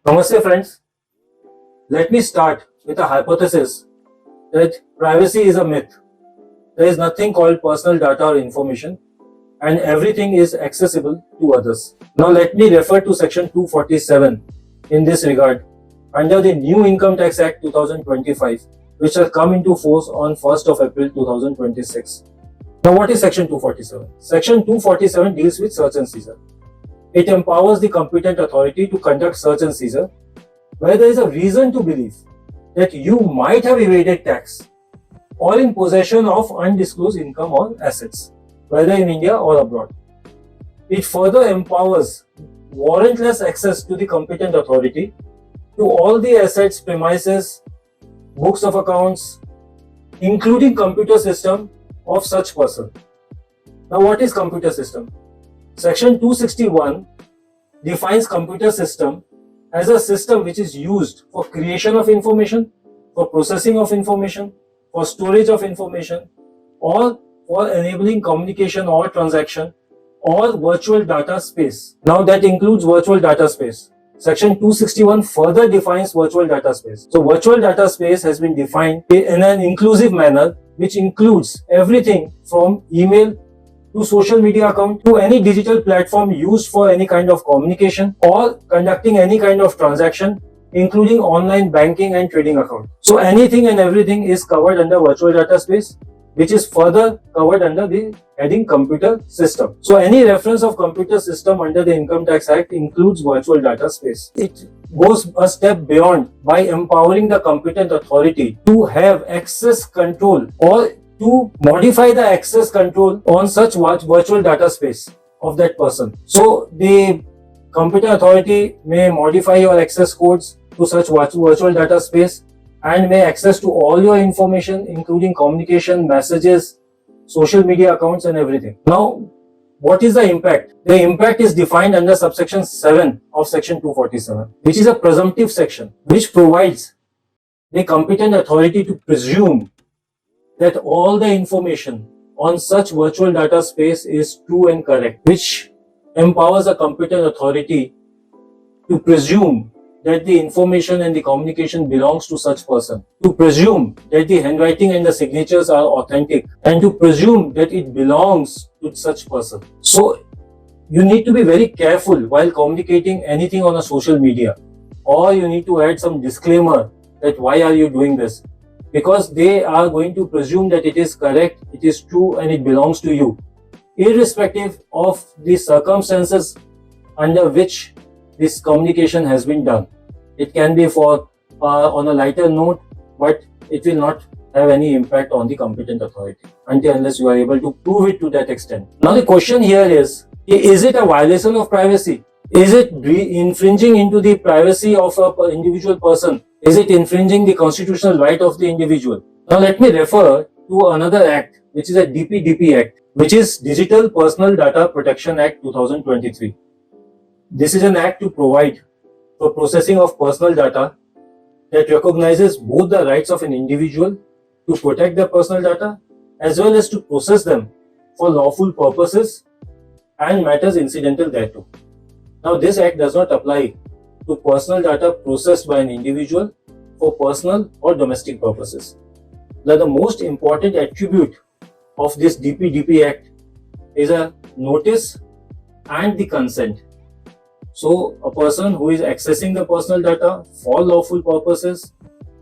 Namaste friends. Let me start with a hypothesis that privacy is a myth. There is nothing called personal data or information and everything is accessible to others. Now let me refer to section 247 in this regard under the new Income Tax Act 2025 which has come into force on 1st of April 2026. Now what is section 247? Section 247 deals with search and seizure. It empowers the competent authority to conduct search and seizure where there is a reason to believe that you might have evaded tax or in possession of undisclosed income or assets, whether in India or abroad. It further empowers warrantless access to the competent authority to all the assets, premises, books of accounts, including computer system of such person. Now what is computer system? Section 261 defines computer system as a system which is used for creation of information, for processing of information, for storage of information, or for enabling communication or transaction or virtual data space. Now that includes virtual data space. Section 261 further defines virtual data space. So virtual data space has been defined in an inclusive manner which includes everything from email to social media account to any digital platform used for any kind of communication or conducting any kind of transaction, including online banking and trading account. So anything and everything is covered under virtual data space, which is further covered under the heading computer system. So any reference of computer system under the Income Tax Act includes virtual data space. It goes a step beyond by empowering the competent authority to have access control or to modify the access control on such virtual data space of that person. So the competent authority may modify your access codes to such virtual data space and may access to all your information, including communication, messages, social media accounts and everything. Now, what is the impact? The impact is defined under subsection 7 of section 247, which is a presumptive section, which provides the competent authority to presume that all the information on such virtual data space is true and correct, which empowers a competent authority to presume that the information and the communication belongs to such person, to presume that the handwriting and the signatures are authentic, and to presume that it belongs to such person. So you need to be very careful while communicating anything on a social media, or you need to add some disclaimer that why are you doing this, because they are going to presume that it is correct, it is true and it belongs to you, irrespective of the circumstances under which this communication has been done. It can be for on a lighter note, but it will not have any impact on the competent authority unless you are able to prove it to that extent. Now the question here is it a violation of privacy? Is it infringing into the privacy of an individual person? Is it infringing the constitutional right of the individual? Now let me refer to another act, which is a DPDP Act, which is Digital Personal Data Protection Act 2023. This is an act to provide for processing of personal data that recognizes both the rights of an individual to protect their personal data as well as to process them for lawful purposes and matters incidental thereto. Now this act does not apply to personal data processed by an individual for personal or domestic purposes. Now the most important attribute of this DPDP Act is a notice and the consent. So a person who is accessing the personal data for lawful purposes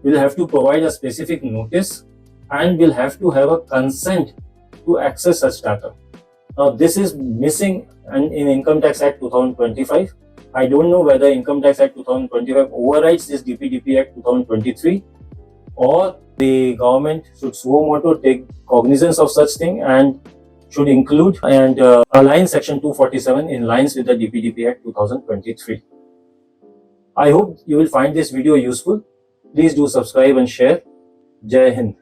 will have to provide a specific notice and will have to have a consent to access such data. Now this is missing in Income Tax Act 2025. I don't know whether Income Tax Act 2025 overrides this DPDP Act 2023 or the government should suo motu take cognizance of such thing and should include and align section 247 in lines with the DPDP Act 2023. I hope you will find this video useful. Please do subscribe and share. Jai Hind.